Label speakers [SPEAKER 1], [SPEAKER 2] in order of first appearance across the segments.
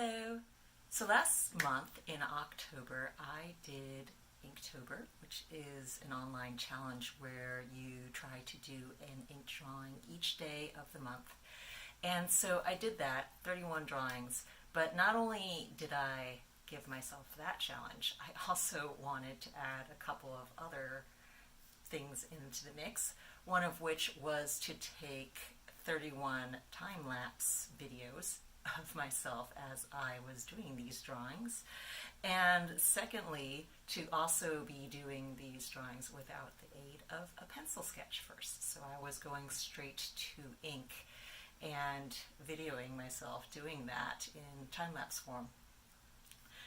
[SPEAKER 1] Hello! So last month in October I did Inktober, which is an online challenge where you try to do an ink drawing each day of the month. And so I did that, 31 drawings, but not only did I give myself that challenge, I also wanted to add a couple of other things into the mix, one of which was to take 31 time-lapse videos of myself as I was doing these drawings, and secondly, to also be doing these drawings without the aid of a pencil sketch first. So I was going straight to ink and videoing myself doing that in time-lapse form.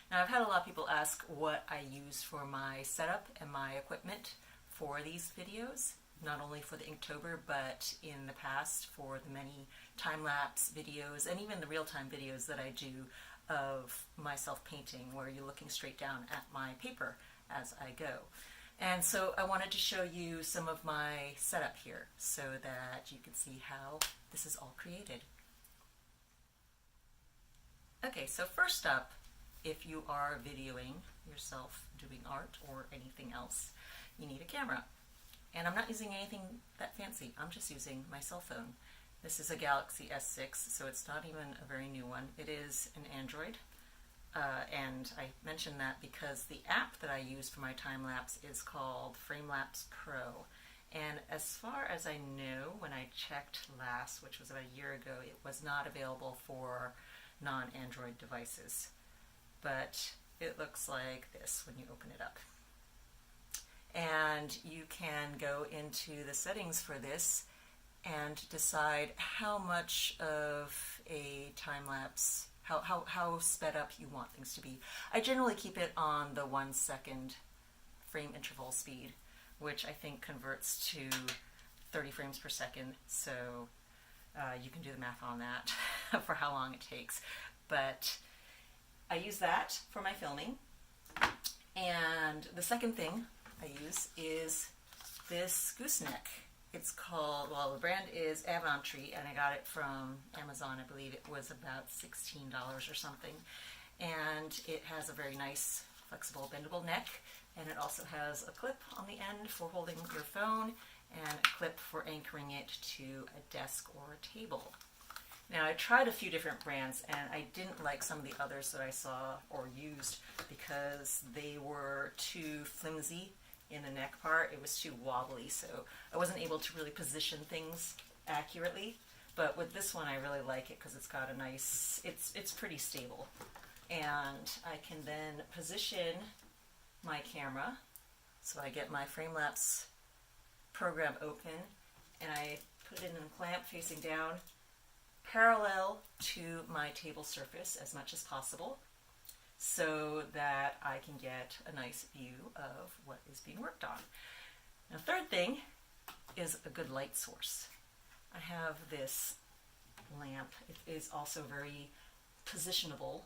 [SPEAKER 1] Now, I've had a lot of people ask what I use for my setup and my equipment for these videos, not only for the Inktober, but in the past for the many time-lapse videos and even the real-time videos that I do of myself painting, where you're looking straight down at my paper as I go. And so I wanted to show you some of my setup here so that you can see how this is all created. Okay, so first up, if you are videoing yourself doing art or anything else, you need a camera. And I'm not using anything that fancy, I'm just using my cell phone. This is a Galaxy S6, so it's not even a very new one. It is an Android, and I mention that because the app that I use for my time-lapse is called Framelapse Pro. And as far as I know, when I checked last, which was about a year ago, it was not available for non-Android devices. But it looks like this when you open it up. And you can go into the settings for this and decide how much of a time-lapse, how sped up you want things to be. I generally keep it on the 1 second frame interval speed, which I think converts to 30 frames per second, so you can do the math on that for how long it takes. But I use that for my filming. And the second thing I use is this gooseneck. It's called, well, the brand is Avantree, and I got it from Amazon. I believe it was about $16 or something. And it has a very nice, flexible, bendable neck, and it also has a clip on the end for holding your phone and a clip for anchoring it to a desk or a table. Now, I tried a few different brands, and I didn't like some of the others that I saw or used because they were too flimsy in the neck part. It was too wobbly, so I wasn't able to really position things accurately. But with this one, I really like it because it's got a nice, it's pretty stable. And I can then position my camera. So I get my Framelapse program open, and I put it in a clamp facing down, parallel to my table surface as much as possible, so that I can get a nice view of what is being worked on. Now, third thing is a good light source. I have this lamp. It is also very positionable,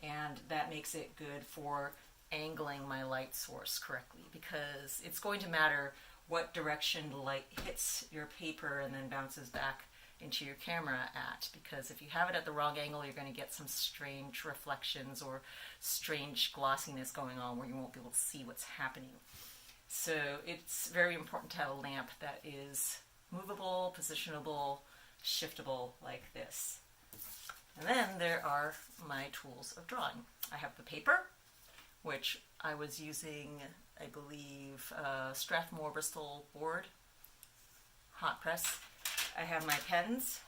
[SPEAKER 1] and that makes it good for angling my light source correctly, because it's going to matter what direction the light hits your paper and then bounces back into your camera at, because if you have it at the wrong angle, you're going to get some strange reflections or strange glossiness going on where you won't be able to see what's happening. So it's very important to have a lamp that is movable, positionable, shiftable like this. And then there are my tools of drawing. I have the paper, which I was using, I believe, Strathmore Bristol board, hot press. I have my pens,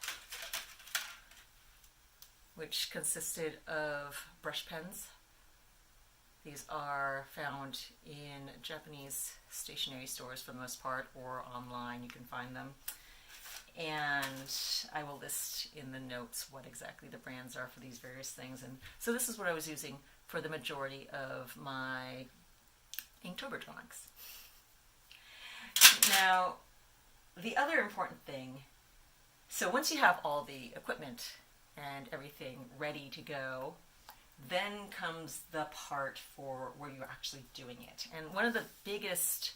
[SPEAKER 1] which consisted of brush pens. These are found in Japanese stationery stores for the most part, or online you can find them. And I will list in the notes what exactly the brands are for these various things. And so this is what I was using for the majority of my Inktober drawings. Now, the other important thing, so once you have all the equipment and everything ready to go, then comes the part for where you're actually doing it. And one of the biggest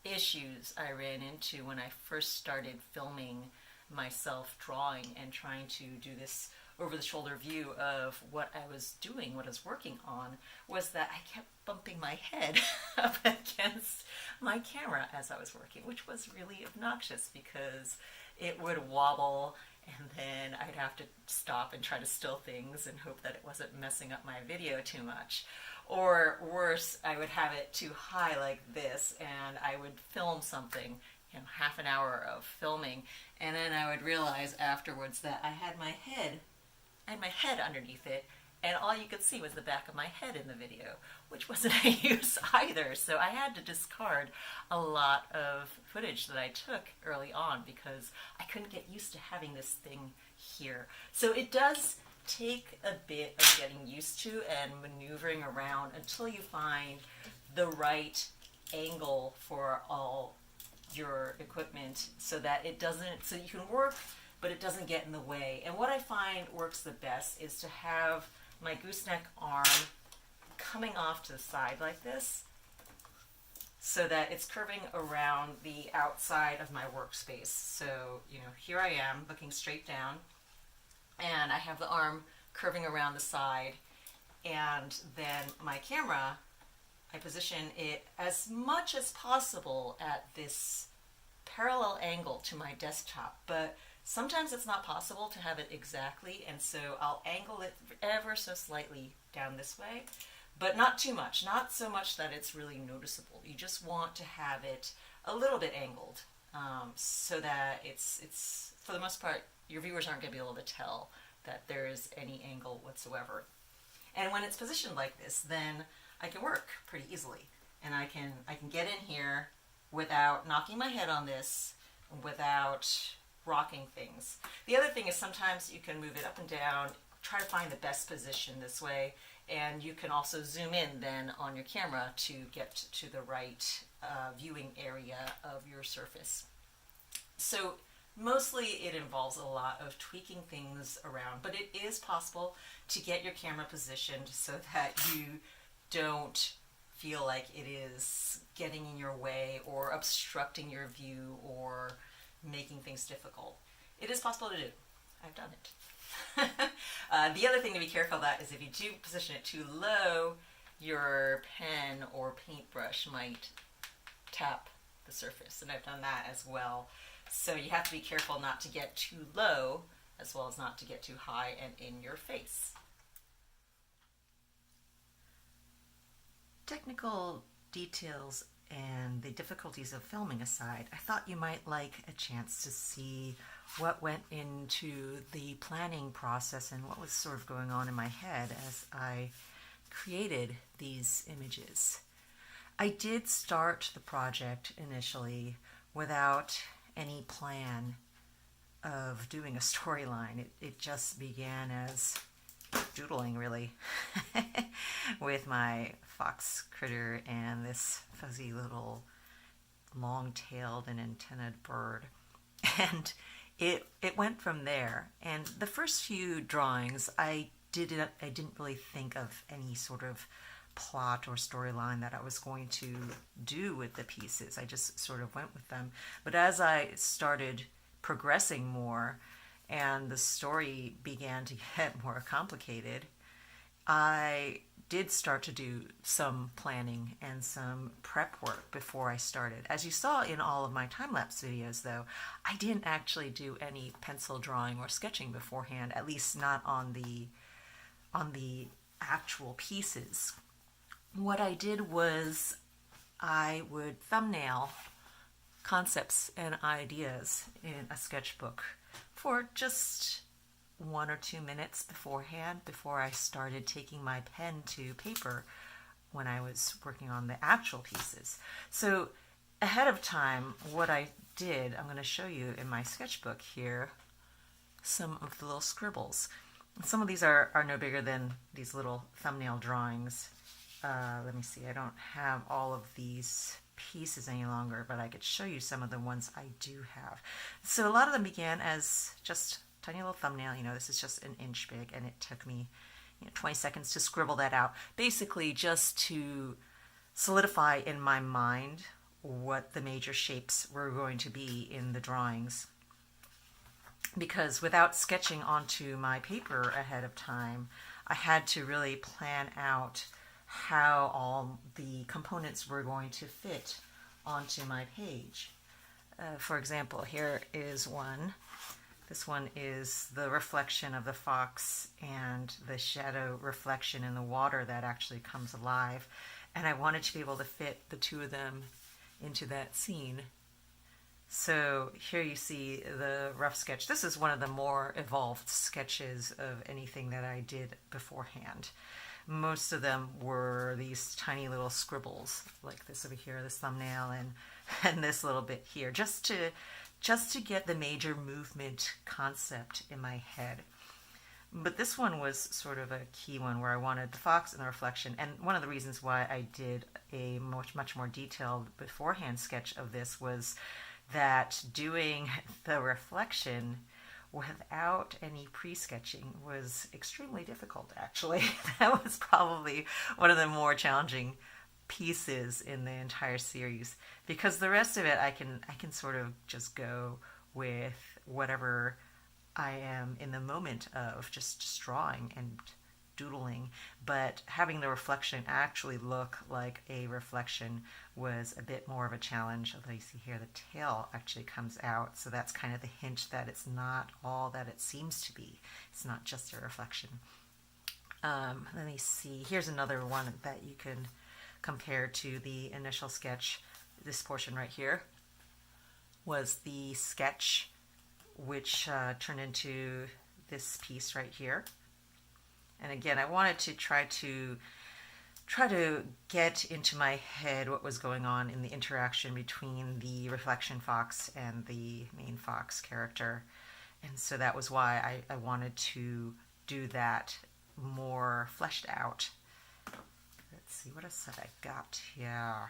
[SPEAKER 1] issues I ran into when I first started filming myself drawing and trying to do this over-the-shoulder view of what I was doing, what I was working on, was that I kept bumping my head up against my camera as I was working, which was really obnoxious because it would wobble and then I'd have to stop and try to still things and hope that it wasn't messing up my video too much. Or worse, I would have it too high like this and I would film something, half an hour of filming, and then I would realize afterwards that I had my head underneath it, and all you could see was the back of my head in the video, which wasn't any use either. So I had to discard a lot of footage that I took early on because I couldn't get used to having this thing here. So it does take a bit of getting used to and maneuvering around until you find the right angle for all your equipment so that it doesn't, so you can work but it doesn't get in the way. And what I find works the best is to have my gooseneck arm coming off to the side like this so that it's curving around the outside of my workspace. So, here I am looking straight down and I have the arm curving around the side, and then my camera, I position it as much as possible at this parallel angle to my desktop, but sometimes it's not possible to have it exactly, and so I'll angle it ever so slightly down this way, but not too much, not so much that it's really noticeable. You just want to have it a little bit angled so that it's, for the most part, your viewers aren't going to be able to tell that there is any angle whatsoever. And when it's positioned like this, then I can work pretty easily, and I can get in here without knocking my head on this, without rocking things. The other thing is sometimes you can move it up and down, try to find the best position this way, and you can also zoom in then on your camera to get to the right viewing area of your surface. So mostly it involves a lot of tweaking things around, but it is possible to get your camera positioned so that you don't feel like it is getting in your way or obstructing your view or making things difficult. It is possible to do. I've done it. The other thing to be careful about is if you do position it too low, your pen or paintbrush might tap the surface, and I've done that as well. So you have to be careful not to get too low as well as not to get too high and in your face. Technical details and the difficulties of filming aside, I thought you might like a chance to see what went into the planning process and what was sort of going on in my head as I created these images. I did start the project initially without any plan of doing a storyline. It just began as doodling, really, with my fox critter and this fuzzy little long-tailed and antennaed bird. And it went from there. And the first few drawings, I didn't really think of any sort of plot or storyline that I was going to do with the pieces. I just sort of went with them. But as I started progressing more and the story began to get more complicated, I did start to do some planning and some prep work before I started. As you saw in all of my time-lapse videos, though, I didn't actually do any pencil drawing or sketching beforehand, at least not on the actual pieces. What I did was I would thumbnail concepts and ideas in a sketchbook for just 1 or 2 minutes beforehand, before I started taking my pen to paper when I was working on the actual pieces. So ahead of time, what I did, I'm going to show you in my sketchbook here some of the little scribbles. Some of these are no bigger than these little thumbnail drawings. Let me see, I don't have all of these pieces any longer, but I could show you some of the ones I do have. So a lot of them began as just tiny little thumbnail. This is just an inch big, and it took me 20 seconds to scribble that out, basically just to solidify in my mind what the major shapes were going to be in the drawings. because without sketching onto my paper ahead of time, I had to really plan out how all the components were going to fit onto my page. For example, here is one. This one is the reflection of the fox and the shadow reflection in the water that actually comes alive. And I wanted to be able to fit the two of them into that scene. So here you see the rough sketch. This is one of the more evolved sketches of anything that I did beforehand. Most of them were these tiny little scribbles, like this over here, this thumbnail, and this little bit here, just to get the major movement concept in my head. But this one was sort of a key one where I wanted the fox and the reflection. And one of the reasons why I did a much more detailed beforehand sketch of this was that doing the reflection without any pre-sketching was extremely difficult, actually. That was probably one of the more challenging pieces in the entire series, because the rest of it I can sort of just go with whatever I am in the moment of, just drawing and doodling. But having the reflection actually look like a reflection was a bit more of a challenge. Although you see here the tail actually comes out, so that's kind of the hint that it's not all that it seems to be. It's not just a reflection. Let me see. Here's another one that you can compare to the initial sketch. This portion right here was the sketch, which turned into this piece right here. And again, I wanted to try to get into my head what was going on in the interaction between the reflection fox and the main fox character. And so that was why I wanted to do that more fleshed out. Let's see, what else have I got here?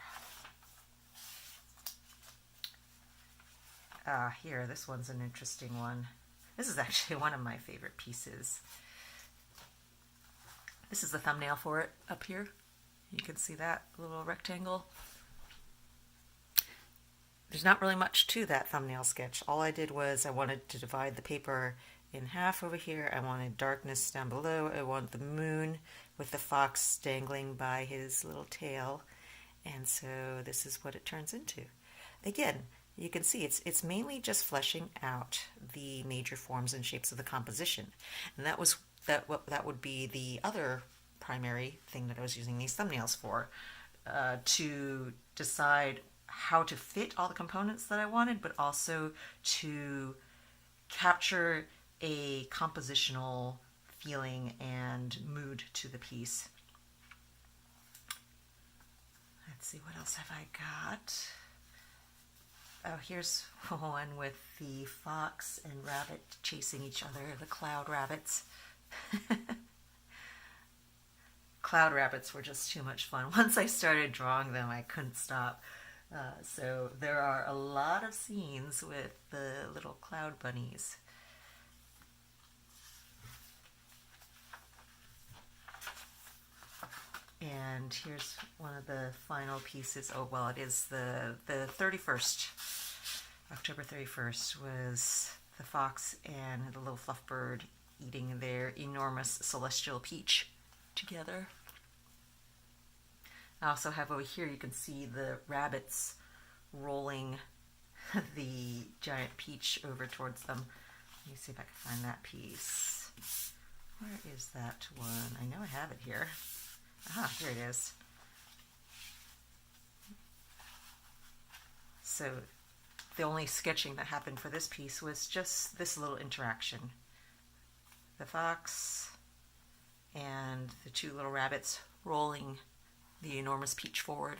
[SPEAKER 1] Here, this one's an interesting one. This is actually one of my favorite pieces. This is the thumbnail for it up here. You can see that little rectangle. There's not really much to that thumbnail sketch. All I did was I wanted to divide the paper in half over here. I wanted darkness down below. I want the moon with the fox dangling by his little tail. And so this is what it turns into. Again, you can see it's mainly just fleshing out the major forms and shapes of the composition. And that would be the other primary thing that I was using these thumbnails for, to decide how to fit all the components that I wanted, but also to capture a compositional feeling and mood to the piece. Let's see, what else have I got? Oh, here's one with the fox and rabbit chasing each other, the cloud rabbits. Cloud rabbits were just too much fun. Once I started drawing them, I couldn't stop. So there are a lot of scenes with the little cloud bunnies. And here's one of the final pieces. Oh, well, it is the 31st. October 31st was the fox and the little fluff bird eating their enormous celestial peach together. I also have over here, you can see the rabbits rolling the giant peach over towards them. Let me see if I can find that piece. Where is that one? I know I have it here. Aha, here it is. So the only sketching that happened for this piece was just this little interaction. The fox and the two little rabbits rolling the enormous peach forward.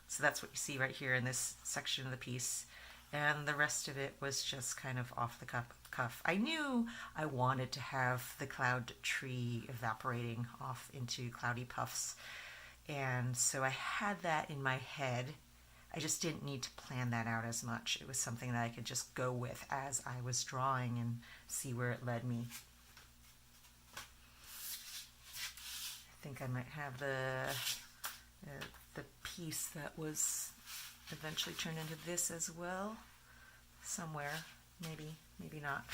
[SPEAKER 1] So that's what you see right here in this section of the piece. And the rest of it was just kind of off the cuff. I knew I wanted to have the cloud tree evaporating off into cloudy puffs. And so I had that in my head. I just didn't need to plan that out as much. It was something that I could just go with as I was drawing and see where it led me. I think I might have the piece that was eventually turned into this as well. Somewhere. Maybe not.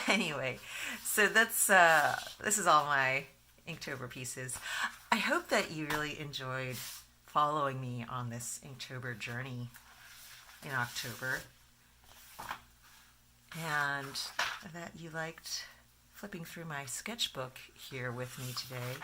[SPEAKER 1] Anyway, so this is all my Inktober pieces. I hope that you really enjoyed following me on this Inktober journey in October, and that you liked flipping through my sketchbook here with me today.